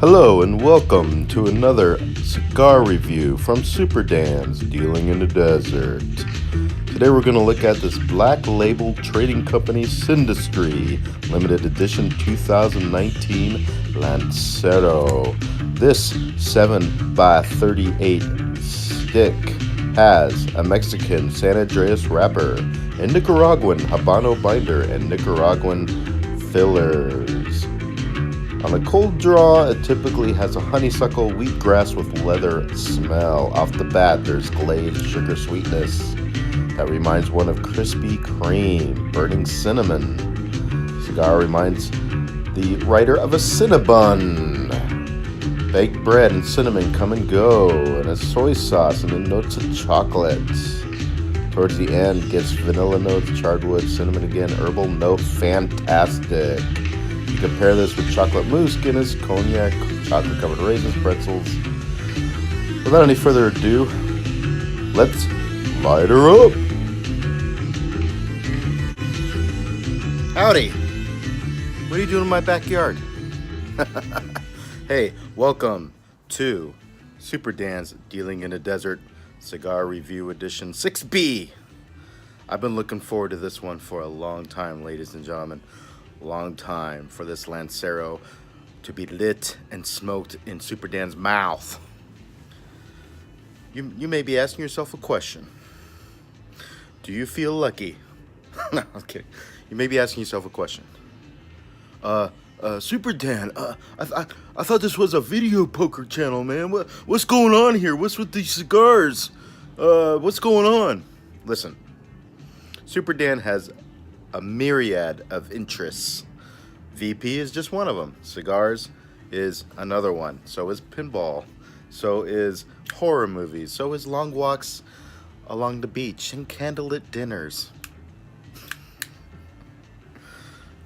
Hello and welcome to another cigar review from Superdan's Dealing in the Desert. Today we're going to look at this Black Label Trading Company Syndustry Limited Edition 2019 Lancero. This 7x38 stick has a Mexican San Andreas wrapper, a Nicaraguan Habano binder, and Nicaraguan fillers. On a cold draw, it typically has a honeysuckle wheatgrass with leather smell. Off the bat, there's glazed sugar sweetness that reminds one of Krispy Kreme. Burning cinnamon. Cigar reminds the writer of a Cinnabon. Baked bread and cinnamon come and go, and a soy sauce and the notes of chocolate. Towards the end, gets vanilla notes, charred wood, cinnamon again, herbal note. Fantastic. You compare this with chocolate mousse, Guinness, cognac, chocolate-covered raisins, pretzels. Without any further ado, let's light her up. Howdy. What are you doing in my backyard? Hey, welcome to Superdan's Dealing in the Desert Cigar Review Edition 6B. I've been looking forward to this one for a long time, ladies and gentlemen. Long time for this Lancero to be lit and smoked in Superdan's mouth. You may be asking yourself a question. Do you feel lucky? No, I'm kidding. You may be asking yourself a question. Superdan, I thought this was a video poker channel, man. What's going on here? What's with these cigars? What's going on? Listen, Superdan has a myriad of interests. VP is just one of them. Cigars is another one. So is pinball. So is horror movies. So is long walks along the beach and candlelit dinners.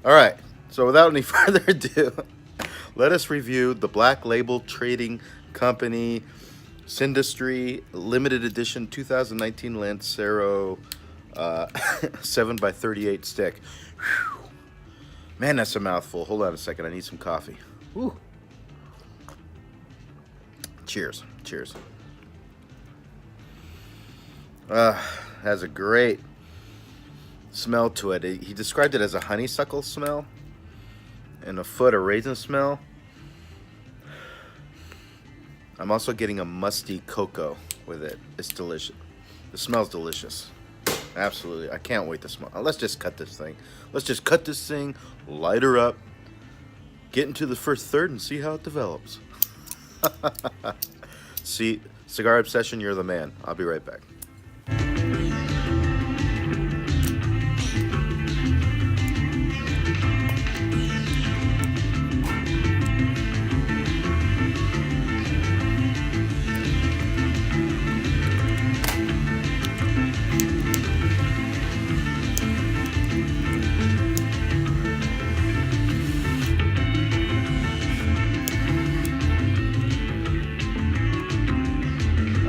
All right. So without any further ado, let us review the Black Label Trading Company Syndustry Limited Edition 2019 Lancero 7x38 stick. Whew. Man, that's a mouthful. Hold on a second. I need some coffee. Woo. Cheers. Cheers. Has a great smell to it. He described it as a honeysuckle smell and a raisin smell. I'm also getting a musty cocoa with it. It's delicious. The smell's delicious. Absolutely. I can't wait to smell. Let's just cut this thing. Let's just cut this thing, light her up, get into the first third, and see how it develops. See, Cigar Obsession, you're the man. I'll be right back.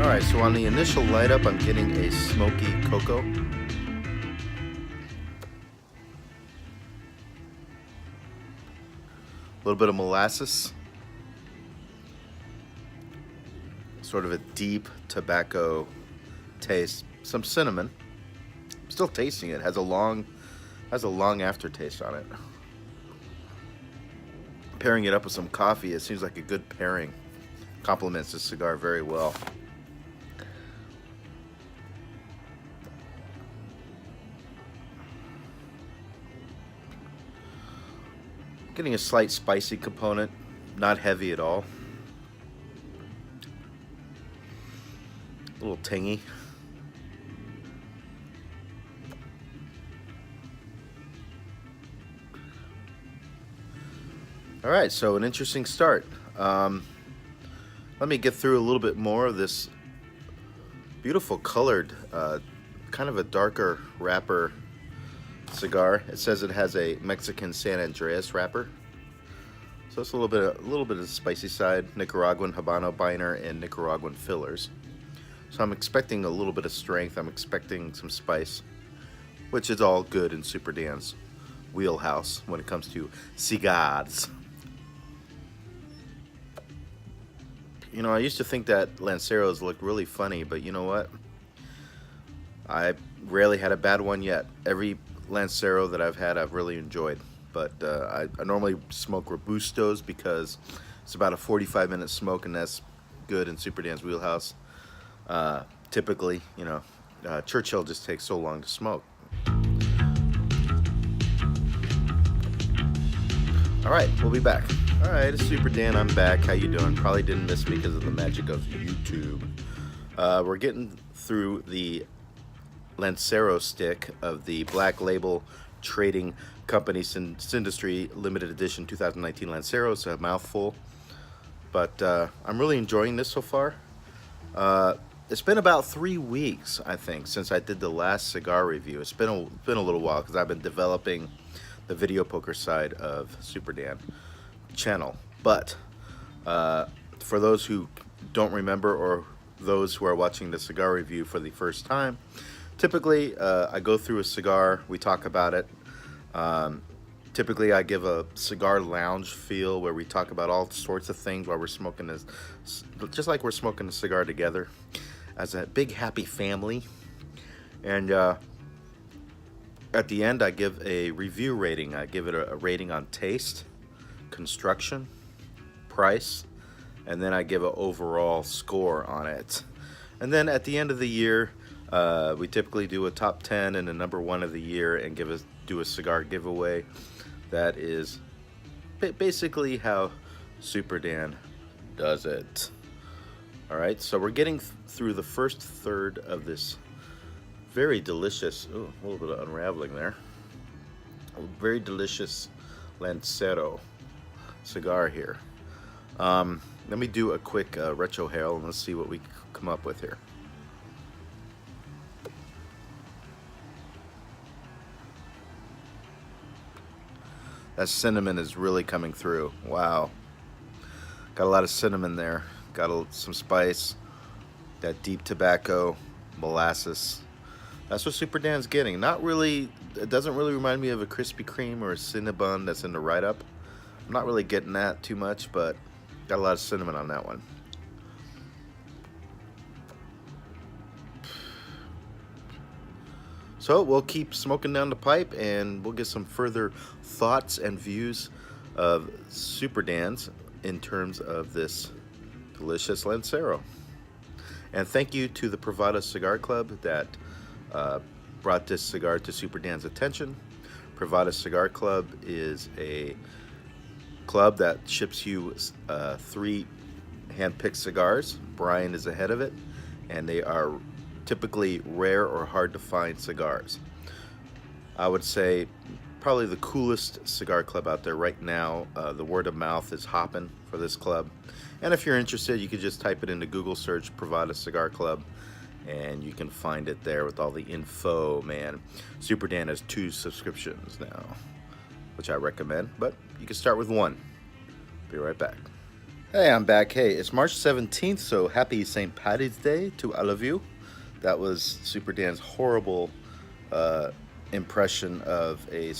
Alright, so on the initial light up, I'm getting a smoky cocoa. A little bit of molasses. Sort of a deep tobacco taste. Some cinnamon. I'm still tasting it. Has a long aftertaste on it. Pairing it up with some coffee, it seems like a good pairing. Complements the cigar very well. Getting a slight spicy component, not heavy at all. A little tangy. All right, so an interesting start. Let me get through a little bit more of this beautiful colored, kind of a darker wrapper cigar. It says it has a Mexican San Andreas wrapper, so it's a little bit of the spicy side. Nicaraguan Habano binder and Nicaraguan fillers. So I'm expecting a little bit of strength. I'm expecting some spice, which is all good in Superdan's wheelhouse when it comes to cigars. You know, I used to think that Lanceros looked really funny, but you know what? I rarely had a bad one yet. Every Lancero that I've had, I've really enjoyed. But I normally smoke Robustos because it's about a 45-minute smoke, and that's good in Superdan's wheelhouse. Typically, you know, Churchill just takes so long to smoke. All right, we'll be back. All right, it's Superdan. I'm back. How you doing? Probably didn't miss me because of the magic of YouTube. We're getting through the Lancero stick of the Black Label Trading Company Industry Limited Edition 2019 Lancero. It's a mouthful, but I'm really enjoying this so far. It's been about 3 weeks, I think, since I did the last cigar review. It's been a little while because I've been developing the video poker side of Superdan channel. But for those who don't remember, or those who are watching the cigar review for the first time, typically I go through a cigar, we talk about it. Typically I give a cigar lounge feel where we talk about all sorts of things while we're smoking this, just like we're smoking a cigar together as a big happy family. And at the end, I give a review rating. I give it a rating on taste, construction, price, and then I give an overall score on it. And then at the end of the year, we typically do a top 10 and a number 1 of the year, and do a cigar giveaway. That is basically how Superdan does it. All right, so we're getting through the first third of this very delicious, ooh, a little bit of unraveling there, a very delicious Lancero cigar here. Let me do a quick retro hail and let's see what we come up with here. That cinnamon is really coming through. Wow, got a lot of cinnamon there, got some spice, that deep tobacco, molasses. That's what Superdan's getting. Not really, it doesn't really remind me of a Krispy Kreme or a Cinnabon that's in the write-up. I'm not really getting that too much, but got a lot of cinnamon on that one. So we'll keep smoking down the pipe and we'll get some further thoughts and views of Superdan's in terms of this delicious Lancero. And thank you to the Privada Cigar Club that brought this cigar to Superdan's attention. Privada Cigar Club is a club that ships you 3 hand-picked cigars. Brian is ahead of it, and they are typically rare or hard to find cigars. I would say probably the coolest cigar club out there right now. The word of mouth is hopping for this club. And if you're interested, you could just type it into Google search Privada Cigar Club, and you can find it there with all the info, man. Superdan has 2 subscriptions now, which I recommend, but you can start with 1. Be right back. Hey, I'm back. Hey, it's March 17th, so happy St. Paddy's Day to all of you. That was Superdan's horrible impression of a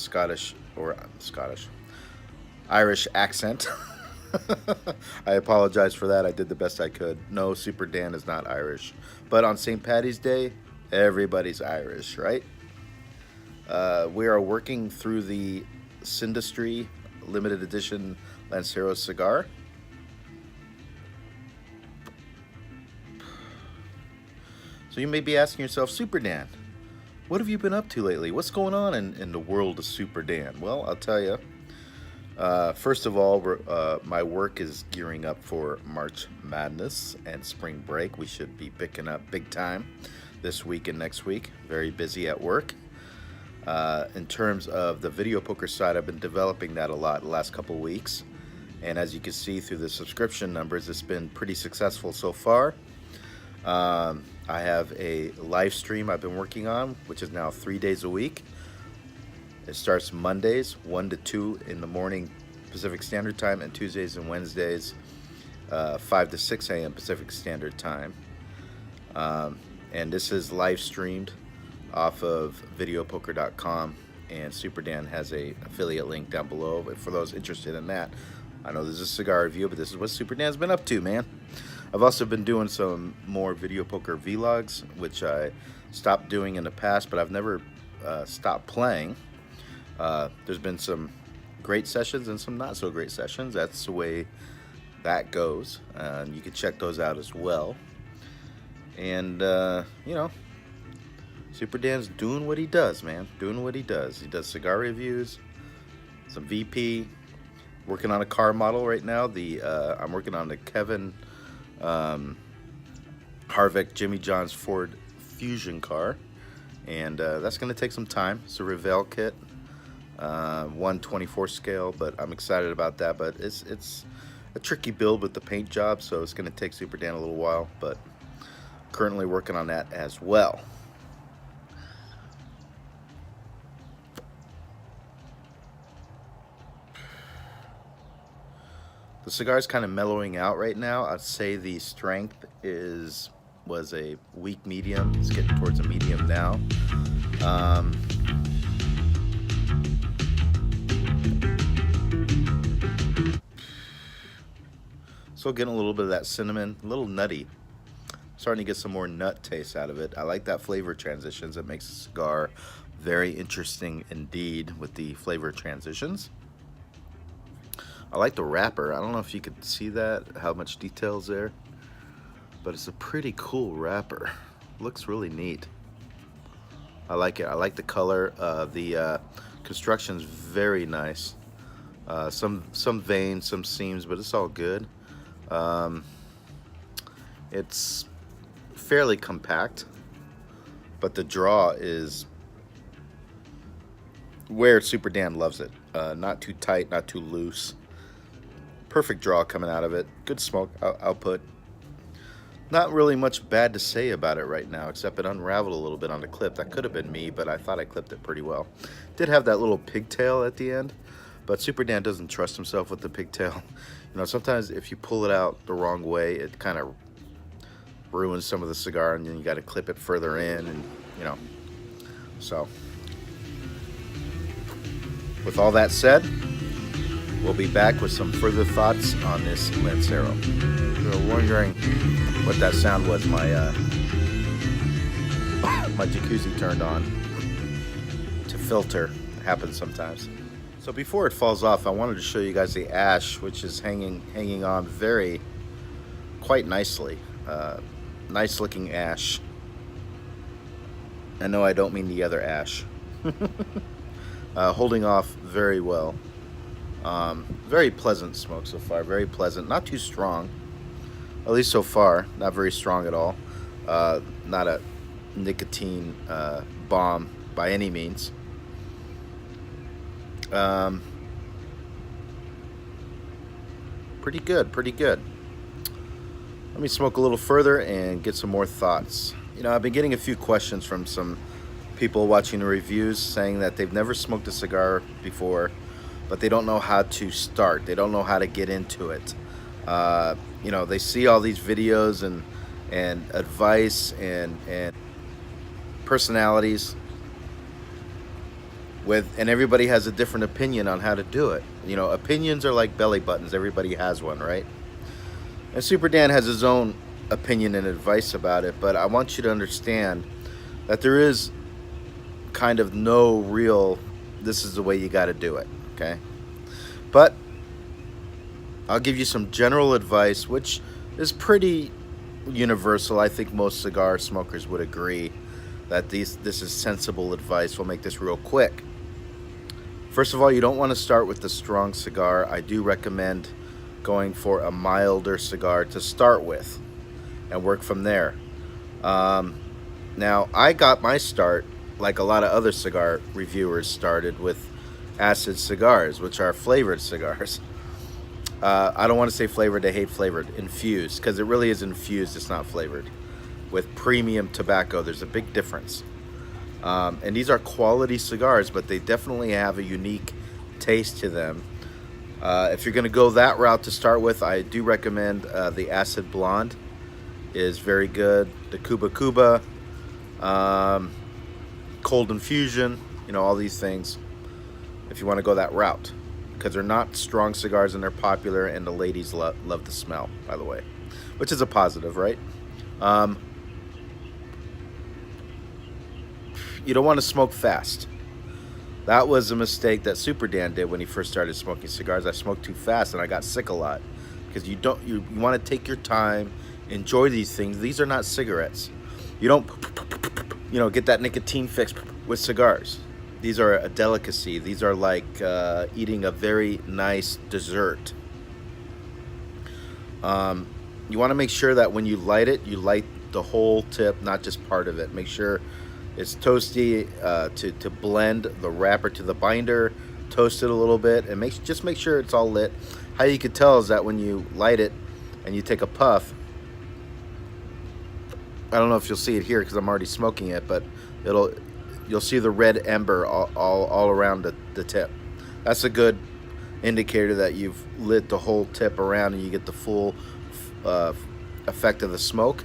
Irish accent. I apologize for that. I did the best I could. No, Superdan is not Irish. But on St. Paddy's Day, everybody's Irish, right? We are working through the Industry Limited Edition Lancero cigar. So you may be asking yourself, Superdan, what have you been up to lately? What's going on in the world of Superdan? Well, I'll tell you. First of all, my work is gearing up for March Madness and spring break. We should be picking up big time this week and next week. Very busy at work. In terms of the video poker side, I've been developing that a lot the last couple of weeks. And as you can see through the subscription numbers, it's been pretty successful so far. I have a live stream I've been working on, which is now 3 days a week. It starts Mondays, 1 to 2 in the morning Pacific Standard Time, and Tuesdays and Wednesdays, 5 to 6 a.m. Pacific Standard Time. And this is live streamed off of videopoker.com, and Superdan has a affiliate link down below. But for those interested in that, I know this is a cigar review, but this is what Superdan's been up to, man. I've also been doing some more video poker vlogs, which I stopped doing in the past, but I've never stopped playing. There's been some great sessions and some not so great sessions. That's the way that goes. You can check those out as well. And, you know, Superdan's doing what he does, man. Doing what he does. He does cigar reviews, some VP. Working on a car model right now. I'm working on the Kevin Harvick Jimmy John's Ford Fusion car, and that's going to take some time. It's a Revell kit, 1/24 scale, but I'm excited about that. But it's a tricky build with the paint job, so it's going to take Superdan a little while. But currently working on that as well. The cigar's kind of mellowing out right now. I'd say the strength was a weak medium. It's getting towards a medium now. So getting a little bit of that cinnamon, a little nutty. Starting to get some more nut taste out of it. I like that flavor transitions. It makes the cigar very interesting indeed with the flavor transitions. I like the wrapper. I don't know if you could see that, how much detail's there, but it's a pretty cool wrapper. Looks really neat. I like it. I like the color. The construction's very nice. Some veins, some seams, but it's all good. It's fairly compact, but the draw is where Superdan loves it. Not too tight, not too loose. Perfect draw coming out of it. Good smoke output. Not really much bad to say about it right now, except it unraveled a little bit on the clip. That could have been me, but I thought I clipped it pretty well. Did have that little pigtail at the end, but Superdan doesn't trust himself with the pigtail. You know, sometimes if you pull it out the wrong way, it kind of ruins some of the cigar, and then you got to clip it further in, and you know. So, with all that said, we'll be back with some further thoughts on this Lancero. If you're wondering what that sound was, my my jacuzzi turned on to filter. It happens sometimes. So before it falls off, I wanted to show you guys the ash, which is hanging on quite nicely. Nice looking ash. And no, I don't mean the other ash. Holding off very well. Very pleasant smoke so far. Very pleasant. Not too strong, at least so far. Not very strong at all. Not a nicotine bomb by any means. Pretty good, pretty good. Let me smoke a little further and get some more thoughts. You know, I've been getting a few questions from some people watching the reviews saying that they've never smoked a cigar before, but they don't know how to start. They don't know how to get into it. You know, they see all these videos and advice and personalities and everybody has a different opinion on how to do it. You know, opinions are like belly buttons. Everybody has one, right? And Superdan has his own opinion and advice about it, but I want you to understand that there is kind of no real, this is the way you got to do it, okay? But I'll give you some general advice, which is pretty universal. I think most cigar smokers would agree that this is sensible advice. We'll make this real quick. First of all, you don't want to start with the strong cigar. I do recommend going for a milder cigar to start with and work from there. Now, I got my start, like a lot of other cigar reviewers started, with acid cigars, which are flavored cigars. I don't want to say flavored, I hate flavored. Infused, because it really is infused, it's not flavored. With premium tobacco, there's a big difference. And these are quality cigars, but they definitely have a unique taste to them. If you're going to go that route to start with, I do recommend the Acid Blonde is very good. The Cuba Cuba, Cold Infusion, you know, all these things. If you want to go that route, because they're not strong cigars and they're popular, and the ladies love the smell, by the way. which is a positive, right? Um, you don't want to smoke fast. That was a mistake that Superdan did when he first started smoking cigars. I smoked too fast and I got sick a lot because you want to take your time, enjoy these things. These are not cigarettes. You don't get that nicotine fix with cigars. These are a delicacy. These are like eating a very nice dessert. You want to make sure that when you light it, you light the whole tip, not just part of it. Make sure it's toasty to blend the wrapper to the binder. Toast it a little bit and just make sure it's all lit. How you can tell is that when you light it and you take a puff, I don't know if you'll see it here because I'm already smoking it, but you'll see the red ember all around the tip. That's a good indicator that you've lit the whole tip around and you get the full effect of the smoke.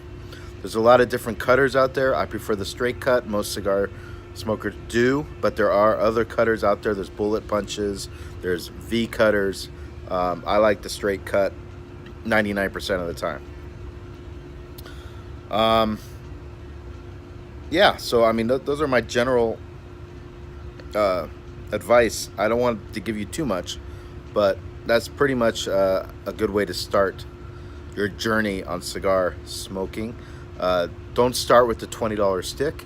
There's a lot of different cutters out there. I prefer the straight cut. Most cigar smokers do, but there are other cutters out there. There's bullet punches, there's V cutters. I like the straight cut 99% of the time. Yeah, so I mean, those are my general advice. I don't want to give you too much, but that's pretty much a good way to start your journey on cigar smoking. Don't start with the $20 stick.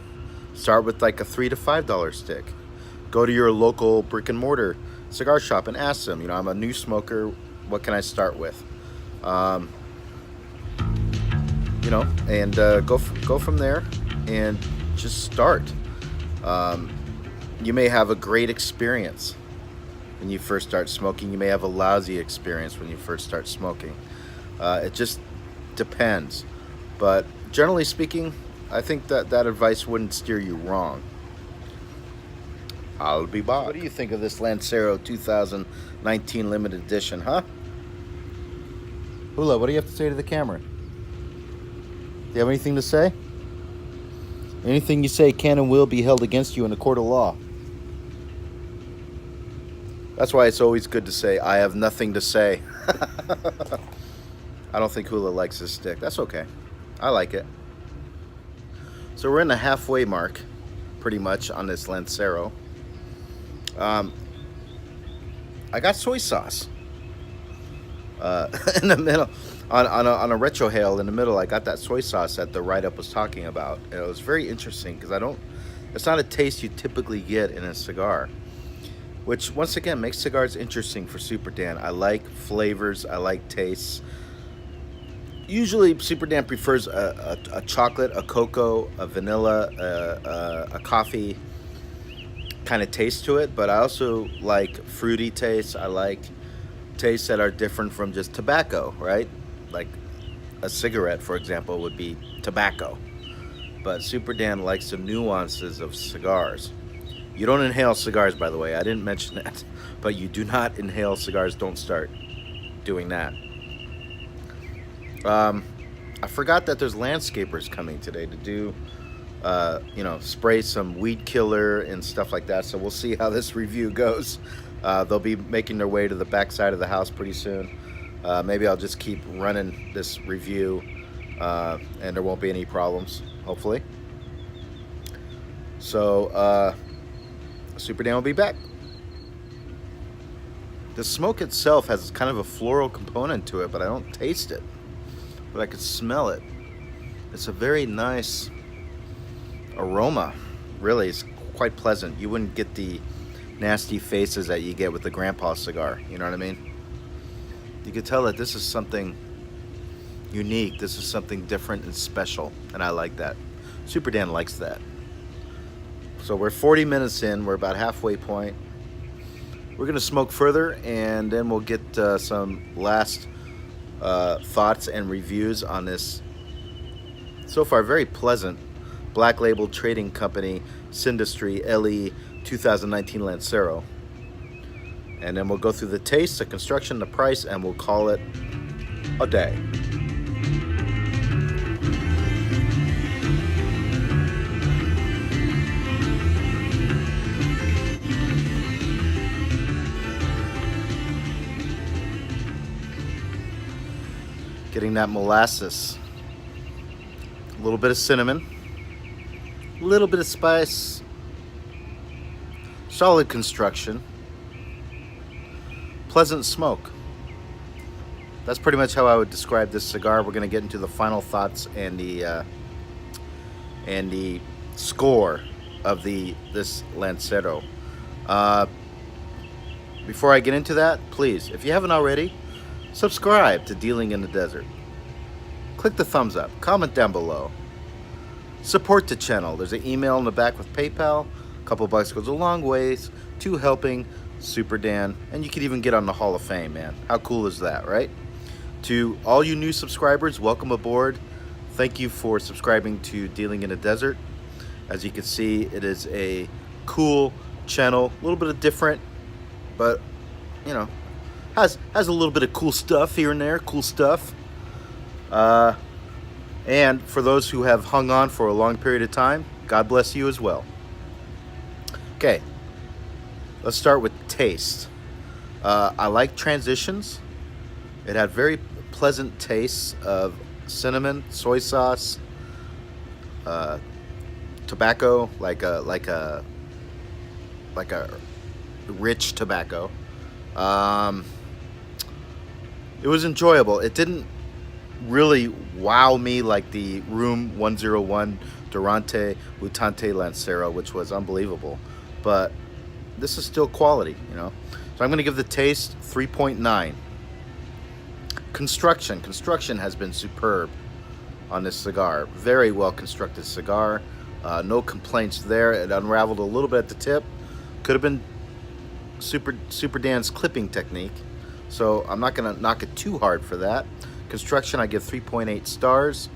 Start with like a $3 to $5 stick. Go to your local brick and mortar cigar shop and ask them, I'm a new smoker, what can I start with? And go from there and just start. You may have a great experience when you first start smoking. You may have a lousy experience when you first start smoking. It just depends. But generally speaking, I think that advice wouldn't steer you wrong. I'll be back. What do you think of this Lancero 2019 limited edition, huh? Hula, what do you have to say to the camera? Do you have anything to say? Anything you say can and will be held against you in a court of law. That's why it's always good to say, I have nothing to say. I don't think Hula likes this stick. That's okay. I like it. So we're in the halfway mark, pretty much, on this Lancero. I got soy sauce in the middle. On a retrohale in the middle, I got that soy sauce that the write-up was talking about. And it was very interesting because it's not a taste you typically get in a cigar, which once again makes cigars interesting for Superdan. I like flavors, I like tastes. Usually Superdan prefers a chocolate, a cocoa, a vanilla, a coffee kind of taste to it, but I also like fruity tastes. I like tastes that are different from just tobacco, right? Like a cigarette, for example, would be tobacco. But Superdan likes the nuances of cigars. You don't inhale cigars, by the way. I didn't mention that. But you do not inhale cigars. Don't start doing that. I forgot that there's landscapers coming today to do, spray some weed killer and stuff like that. So we'll see how this review goes. They'll be making their way to the back side of the house pretty soon. Maybe I'll just keep running this review and there won't be any problems, hopefully. So Superdan will be back. The smoke itself has kind of a floral component to it, but I don't taste it. But I could smell it. It's a very nice aroma. Really, it's quite pleasant. You wouldn't get the nasty faces that you get with the grandpa cigar. You know what I mean? You could tell that this is something unique. This is something different and special, and I like that. Superdan likes that. So we're 40 minutes in. We're about halfway point. We're gonna smoke further, and then we'll get some last thoughts and reviews on this so far very pleasant Black Label Trading Company Sindustry LE 2019 Lancero. And then we'll go through the taste, the construction, the price, and we'll call it a day. Getting that molasses. A little bit of cinnamon. A little bit of spice. Solid construction. Pleasant smoke. That's pretty much how I would describe this cigar. We're going to get into the final thoughts and the score of this Lancero. Before I get into that, please, if you haven't already, subscribe to Dealing in the Desert. Click the thumbs up, comment down below. Support the channel. There's an email in the back with PayPal. A couple bucks goes a long ways to helping Superdan, and you could even get on the Hall of Fame, man. How cool is that, right? To all you new subscribers, welcome aboard. Thank you for subscribing to Dealing in the Desert. As you can see, it is a cool channel, a little bit of different, but you know, has a little bit of cool stuff here and there, cool stuff. And for those who have hung on for a long period of time, God bless you as well. Okay, let's start with taste. I like transitions. It had very pleasant tastes of cinnamon, soy sauce, tobacco, like a rich tobacco. It was enjoyable. It didn't really wow me like the Room 101 Durante Mutante Lancero, which was unbelievable. But this is still quality, you know. So I'm going to give the taste 3.9. Construction has been superb on this cigar. Very well constructed cigar. No complaints there. It unraveled a little bit at the tip. Could have been Superdan's clipping technique. So I'm not going to knock it too hard for that. Construction, I give 3.8 stars.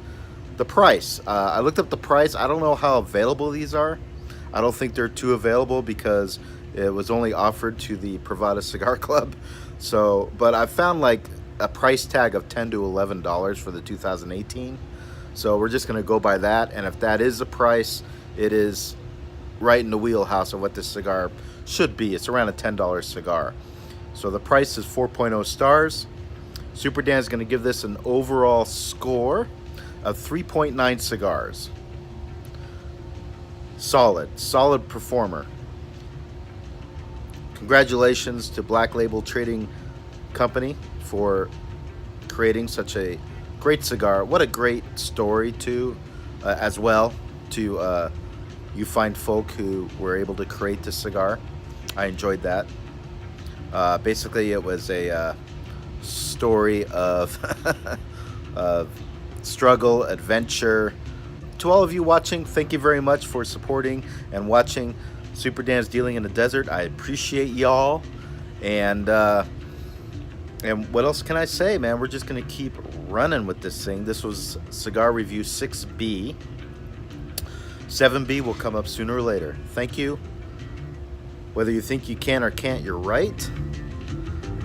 The price, I looked up the price. I don't know how available these are. I don't think they're too available because it was only offered to the Privada Cigar Club. So, but I found like a price tag of $10 to $11 for the 2018. So we're just going to go by that. And if that is the price, it is right in the wheelhouse of what this cigar should be. It's around a $10 cigar. So the price is 4.0 stars. Superdan is going to give this an overall score of 3.9 cigars. Solid performer. Congratulations to Black Label Trading Company for creating such a great cigar. What a great story too, as well, to you find folk who were able to create this cigar. I enjoyed that. Basically, it was a story of of struggle, adventure. To all of you watching, thank you very much for supporting and watching Superdan's Dealing in the Desert. I appreciate y'all. And what else can I say, man? We're just gonna keep running with this thing. This was cigar review 6B. 7B will come up sooner or later. Thank you. Whether you think you can or can't, you're right.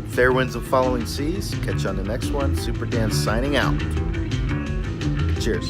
Fair winds and following seas. Catch you on the next one. Superdan signing out. Cheers.